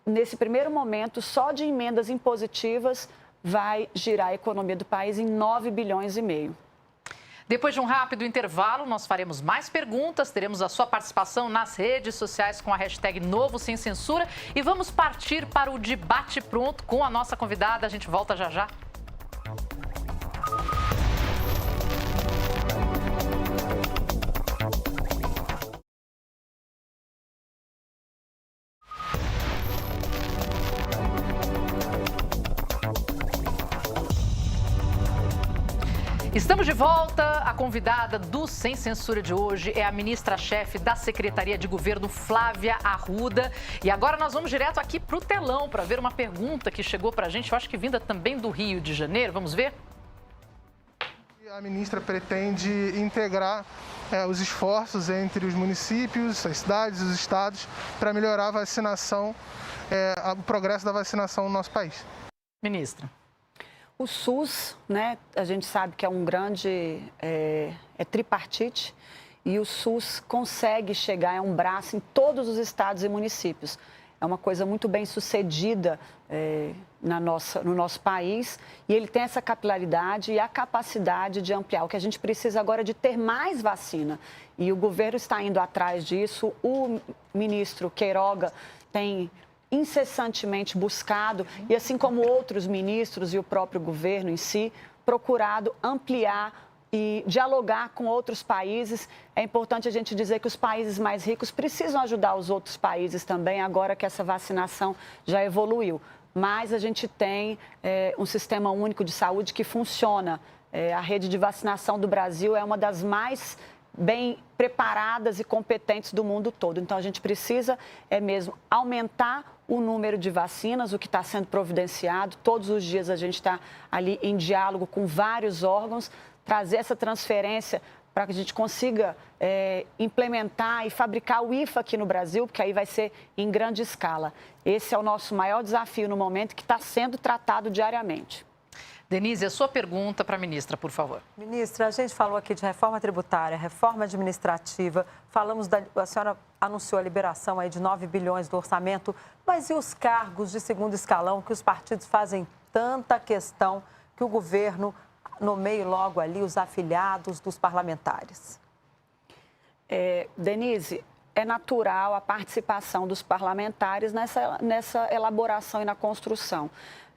nesse primeiro momento, só de emendas impositivas vai girar a economia do país em 9 bilhões e meio. Depois de um rápido intervalo, nós faremos mais perguntas, teremos a sua participação nas redes sociais com a hashtag Novo Sem Censura e vamos partir para o debate pronto com a nossa convidada. A gente volta já já. Estamos de volta. A convidada do Sem Censura de hoje é a ministra-chefe da Secretaria de Governo, Flávia Arruda. E agora nós vamos direto aqui para o telão para ver uma pergunta que chegou para a gente, eu acho que vinda também do Rio de Janeiro. Vamos ver? A ministra pretende integrar os esforços entre os municípios, as cidades, os estados, para melhorar a vacinação, o progresso da vacinação no nosso país. Ministra. O SUS, né, a gente sabe que é um grande tripartite e o SUS consegue chegar, é um braço em todos os estados e municípios. É uma coisa muito bem sucedida no nosso país e ele tem essa capilaridade e a capacidade de ampliar. O que a gente precisa agora é de ter mais vacina e o governo está indo atrás disso. O ministro Queiroga tem incessantemente buscado, e assim como outros ministros e o próprio governo em si, procurado ampliar e dialogar com outros países. É importante a gente dizer que os países mais ricos precisam ajudar os outros países também, agora que essa vacinação já evoluiu. Mas a gente tem um sistema único de saúde que funciona. A rede de vacinação do Brasil é uma das mais bem preparadas e competentes do mundo todo. Então, a gente precisa mesmo aumentar o número de vacinas, o que está sendo providenciado. Todos os dias a gente está ali em diálogo com vários órgãos, trazer essa transferência para que a gente consiga implementar e fabricar o IFA aqui no Brasil, porque aí vai ser em grande escala. Esse é o nosso maior desafio no momento, que está sendo tratado diariamente. Denise, a sua pergunta para a ministra, por favor. Ministra, a gente falou aqui de reforma tributária, reforma administrativa, a senhora anunciou a liberação aí de 9 bilhões do orçamento, mas e os cargos de segundo escalão que os partidos fazem tanta questão que o governo nomeie logo ali os afiliados dos parlamentares? Denise, é natural a participação dos parlamentares nessa elaboração e na construção.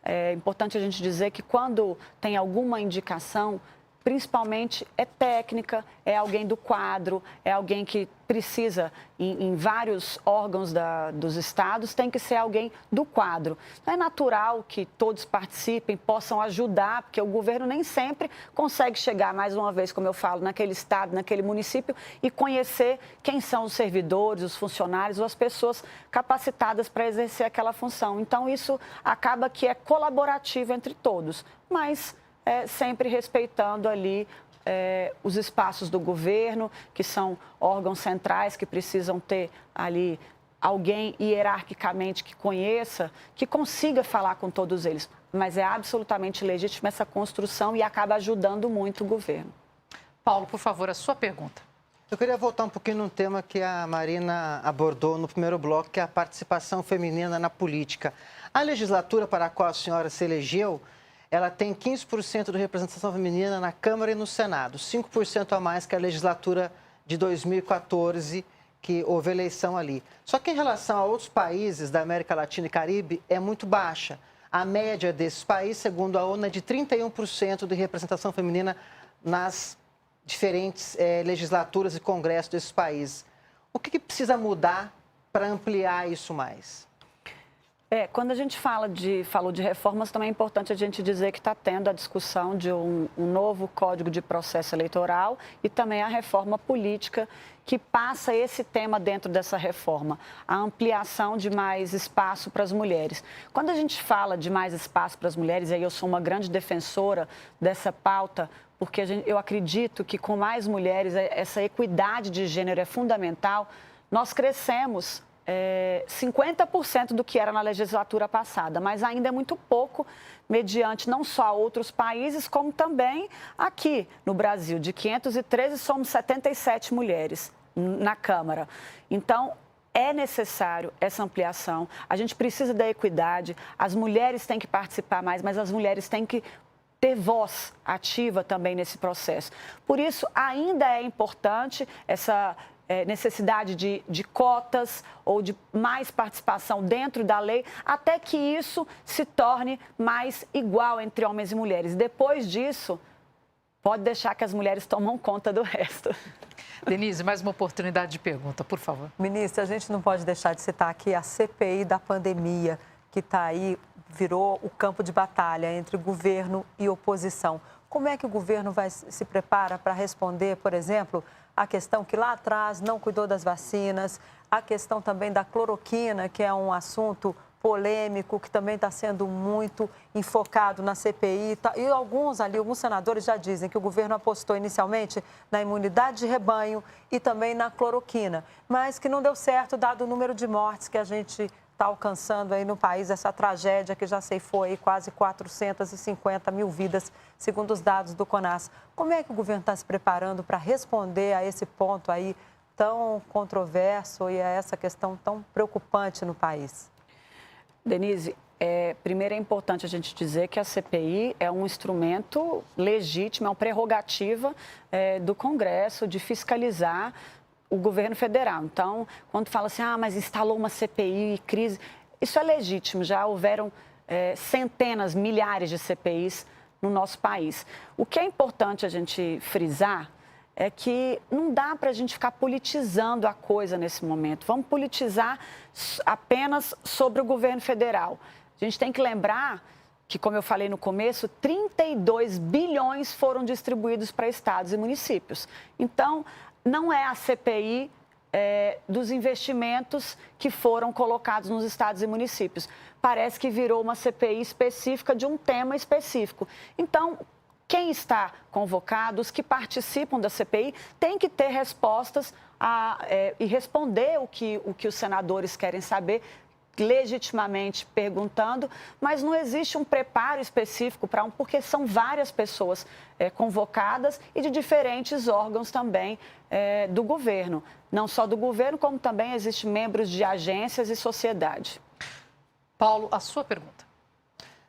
É importante a gente dizer que quando tem alguma indicação, principalmente é técnica, é alguém do quadro, é alguém que precisa, em vários órgãos dos estados, tem que ser alguém do quadro. Não é natural que todos participem, possam ajudar, porque o governo nem sempre consegue chegar, mais uma vez, como eu falo, naquele estado, naquele município e conhecer quem são os servidores, os funcionários ou as pessoas capacitadas para exercer aquela função. Então, isso acaba que é colaborativo entre todos, mas sempre respeitando ali os espaços do governo, que são órgãos centrais que precisam ter ali alguém hierarquicamente que conheça, que consiga falar com todos eles. Mas é absolutamente legítima essa construção e acaba ajudando muito o governo. Paulo, por favor, a sua pergunta. Eu queria voltar um pouquinho num tema que a Marina abordou no primeiro bloco, que é a participação feminina na política. A legislatura para a qual a senhora se elegeu, ela tem 15% de representação feminina na Câmara e no Senado, 5% a mais que a legislatura de 2014, que houve eleição ali. Só que em relação a outros países da América Latina e Caribe, é muito baixa. A média desses países, segundo a ONU, é de 31% de representação feminina nas diferentes legislaturas e congressos desses países. O que precisa mudar para ampliar isso mais? Quando a gente falou de reformas, também é importante a gente dizer que está tendo a discussão de um novo Código de Processo Eleitoral e também a reforma política que passa esse tema dentro dessa reforma, a ampliação de mais espaço para as mulheres. Quando a gente fala de mais espaço para as mulheres, aí eu sou uma grande defensora dessa pauta, porque eu acredito que com mais mulheres, essa equidade de gênero é fundamental. Nós crescemos 50% do que era na legislatura passada, mas ainda é muito pouco, mediante não só outros países, como também aqui no Brasil. De 513, somos 77 mulheres na Câmara. Então, é necessário essa ampliação, a gente precisa da equidade, as mulheres têm que participar mais, mas as mulheres têm que ter voz ativa também nesse processo. Por isso, ainda é importante essa necessidade de cotas ou de mais participação dentro da lei, até que isso se torne mais igual entre homens e mulheres. Depois disso, pode deixar que as mulheres tomam conta do resto. Denise, mais uma oportunidade de pergunta, por favor. Ministra, a gente não pode deixar de citar aqui a CPI da pandemia, que está aí, virou o campo de batalha entre governo e oposição. Como é que o governo se prepara para responder, por exemplo, a questão que lá atrás não cuidou das vacinas, a questão também da cloroquina, que é um assunto polêmico, que também está sendo muito enfocado na CPI. E alguns senadores já dizem que o governo apostou inicialmente na imunidade de rebanho e também na cloroquina, mas que não deu certo, dado o número de mortes que a gente está alcançando aí no país, essa tragédia que já ceifou aí quase 450 mil vidas, segundo os dados do CONAS. Como é que o governo está se preparando para responder a esse ponto aí tão controverso e a essa questão tão preocupante no país? Denise, primeiro é importante a gente dizer que a CPI é um instrumento legítimo, é uma prerrogativa do Congresso de fiscalizar o governo federal. Então, quando fala assim, mas instalou uma CPI, crise, isso é legítimo, já houveram centenas, milhares de CPIs no nosso país. O que é importante a gente frisar é que não dá para a gente ficar politizando a coisa nesse momento. Vamos politizar apenas sobre o governo federal. A gente tem que lembrar que, como eu falei no começo, 32 bilhões foram distribuídos para estados e municípios. Então, não é a CPI dos investimentos que foram colocados nos estados e municípios. Parece que virou uma CPI específica de um tema específico. Então, quem está convocado, os que participam da CPI, tem que ter respostas e responder o que os senadores querem saber, legitimamente perguntando, mas não existe um preparo específico para porque são várias pessoas convocadas e de diferentes órgãos também do governo. Não só do governo, como também existem membros de agências e sociedade. Paulo, a sua pergunta.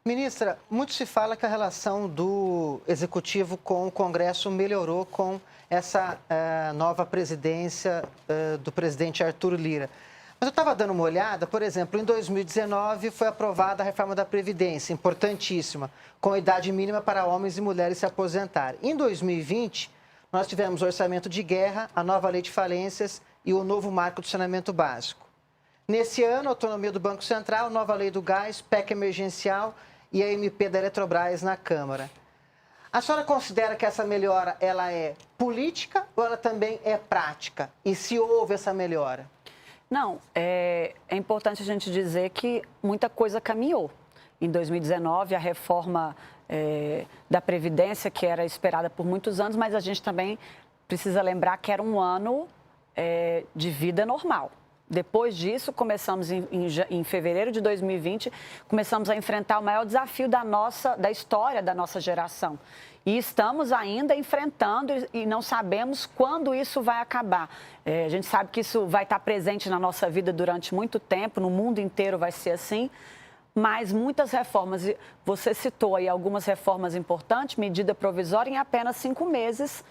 Ministra, muito se fala que a relação do Executivo com o Congresso melhorou com essa nova presidência do presidente Arthur Lira. Mas eu estava dando uma olhada, por exemplo, em 2019 foi aprovada a reforma da Previdência, importantíssima, com a idade mínima para homens e mulheres se aposentarem. Em 2020, nós tivemos o orçamento de guerra, a nova lei de falências e o novo marco do saneamento básico. Nesse ano, a autonomia do Banco Central, nova lei do gás, PEC emergencial e a MP da Eletrobras na Câmara. A senhora considera que essa melhora ela é política ou ela também é prática? E se houve essa melhora? Não, é importante a gente dizer que muita coisa caminhou. Em 2019, a reforma da Previdência, que era esperada por muitos anos, mas a gente também precisa lembrar que era um ano de vida normal. Depois disso, começamos em fevereiro de 2020, começamos a enfrentar o maior desafio da história da nossa geração. E estamos ainda enfrentando e não sabemos quando isso vai acabar. A gente sabe que isso vai estar presente na nossa vida durante muito tempo, no mundo inteiro vai ser assim, mas muitas reformas, você citou aí algumas reformas importantes, medida provisória em apenas 5 meses,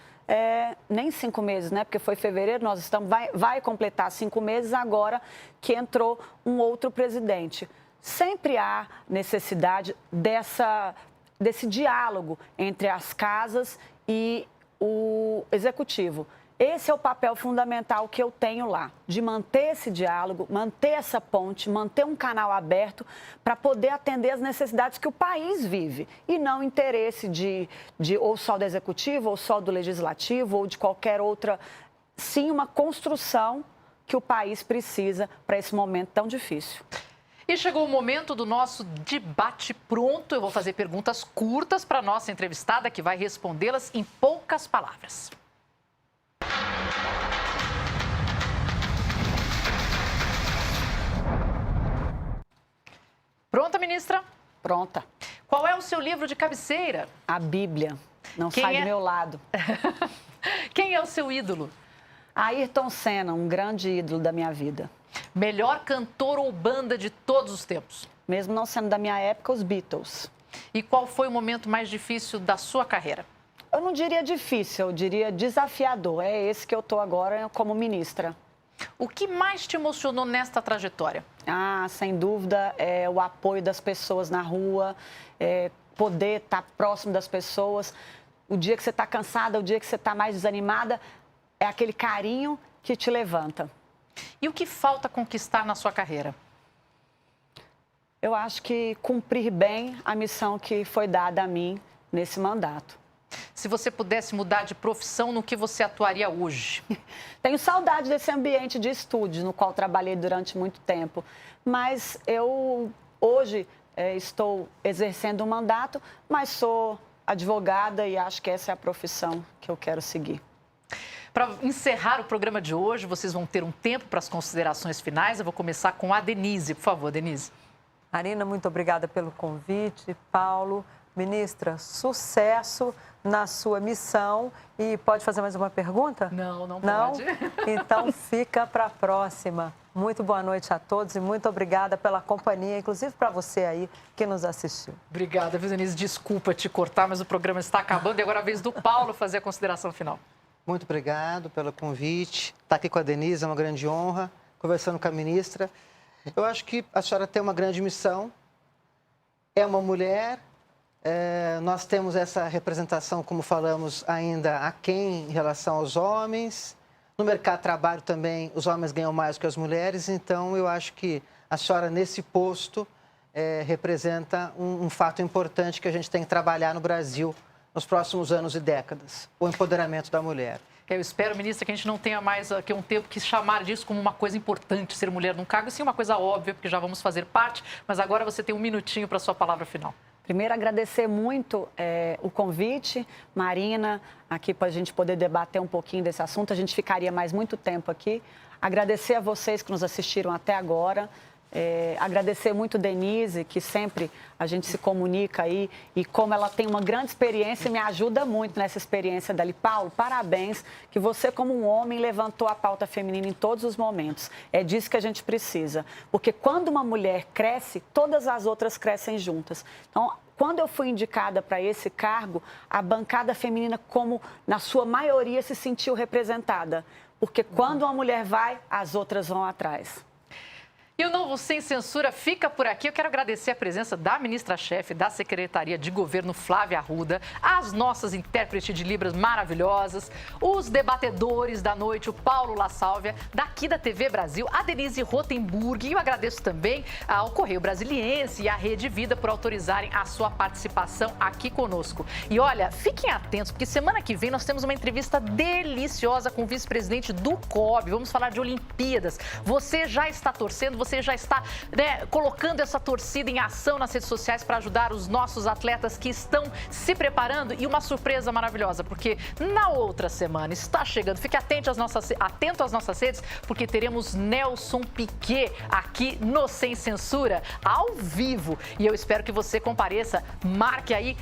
nem 5 meses, né? Porque foi fevereiro, nós estamos, vai completar 5 meses agora que entrou um outro presidente. Sempre há necessidade desse diálogo entre as casas e o executivo. Esse é o papel fundamental que eu tenho lá, de manter esse diálogo, manter essa ponte, manter um canal aberto para poder atender as necessidades que o país vive e não interesse de ou só do executivo, ou só do legislativo, ou de qualquer outra, sim uma construção que o país precisa para esse momento tão difícil. E chegou o momento do nosso debate pronto. Eu vou fazer perguntas curtas para a nossa entrevistada, que vai respondê-las em poucas palavras. Pronta, ministra? Pronta. Qual é o seu livro de cabeceira? A Bíblia. Não sai do meu lado. Quem é o seu ídolo? Ayrton Senna, um grande ídolo da minha vida. Melhor cantor ou banda de todos os tempos? Mesmo não sendo da minha época, os Beatles. E qual foi o momento mais difícil da sua carreira? Eu não diria difícil, eu diria desafiador. É esse que eu estou agora como ministra. O que mais te emocionou nesta trajetória? Sem dúvida, é o apoio das pessoas na rua, poder estar próximo das pessoas. O dia que você está cansada, o dia que você está mais desanimada, é aquele carinho que te levanta. E o que falta conquistar na sua carreira? Eu acho que cumprir bem a missão que foi dada a mim nesse mandato. Se você pudesse mudar de profissão, no que você atuaria hoje? Tenho saudade desse ambiente de estúdio no qual trabalhei durante muito tempo, mas eu hoje estou exercendo um mandato, mas sou advogada e acho que essa é a profissão que eu quero seguir. Para encerrar o programa de hoje, vocês vão ter um tempo para as considerações finais. Eu vou começar com a Denise. Por favor, Denise. Marina, muito obrigada pelo convite. Paulo, ministra, sucesso na sua missão. E pode fazer mais uma pergunta? Não Não? pode. Então fica para a próxima. Muito boa noite a todos e muito obrigada pela companhia, inclusive para você aí que nos assistiu. Obrigada, Denise. Desculpa te cortar, mas o programa está acabando e agora é a vez do Paulo fazer a consideração final. Muito obrigado pelo convite. Estar aqui com a Denise é uma grande honra, conversando com a ministra. Eu acho que a senhora tem uma grande missão. É uma mulher. Nós temos essa representação, como falamos, ainda aquém em relação aos homens. No mercado de trabalho também, os homens ganham mais que as mulheres. Então, eu acho que a senhora, nesse posto, representa um fato importante que a gente tem que trabalhar no Brasil nos próximos anos e décadas, o empoderamento da mulher. Eu espero, ministra, que a gente não tenha mais aqui um tempo que chamar disso como uma coisa importante, ser mulher num cargo, e sim uma coisa óbvia, porque já vamos fazer parte, mas agora você tem um minutinho para a sua palavra final. Primeiro, agradecer muito o convite, Marina, aqui para a gente poder debater um pouquinho desse assunto. A gente ficaria mais muito tempo aqui. Agradecer a vocês que nos assistiram até agora. Agradecer muito Denise, que sempre a gente se comunica aí, e como ela tem uma grande experiência, me ajuda muito nessa experiência dali. Paulo, parabéns, que você como um homem levantou a pauta feminina em todos os momentos. É disso que a gente precisa, porque quando uma mulher cresce, todas as outras crescem juntas. Então, quando eu fui indicada para esse cargo, a bancada feminina, como na sua maioria, se sentiu representada, porque quando uma mulher vai, as outras vão atrás. E o Novo Sem Censura fica por aqui. Eu quero agradecer a presença da ministra-chefe da Secretaria de Governo, Flávia Arruda, as nossas intérpretes de Libras maravilhosas, os debatedores da noite, o Paulo La Sálvia, daqui da TV Brasil, a Denise Rotenburg. E eu agradeço também ao Correio Brasiliense e à Rede Vida por autorizarem a sua participação aqui conosco. E olha, fiquem atentos, porque semana que vem nós temos uma entrevista deliciosa com o vice-presidente do COB. Vamos falar de Olimpíadas. Você já está torcendo, você já está colocando essa torcida em ação nas redes sociais para ajudar os nossos atletas que estão se preparando. E uma surpresa maravilhosa, porque na outra semana está chegando, fique atento às nossas redes, porque teremos Nelson Piquet aqui no Sem Censura, ao vivo. E eu espero que você compareça, marque aí,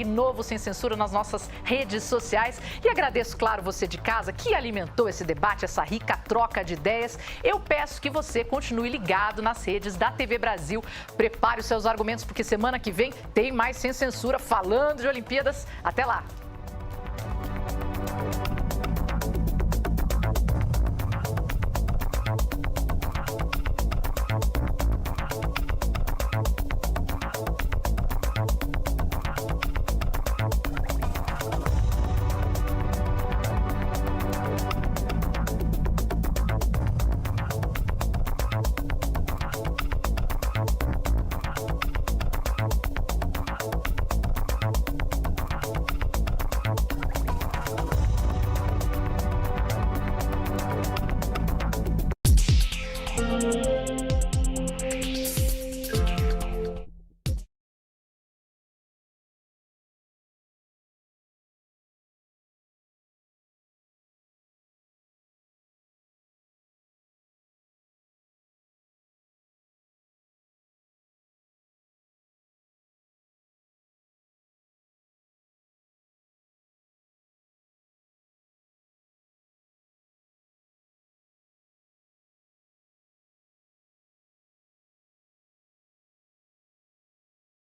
#Novo Sem Censura nas nossas redes sociais. E agradeço, claro, você de casa que alimentou esse debate, essa rica troca de ideias. Eu peço que você continue ligado nas redes da TV Brasil. Prepare os seus argumentos, porque semana que vem tem mais Sem Censura falando de Olimpíadas. Até lá!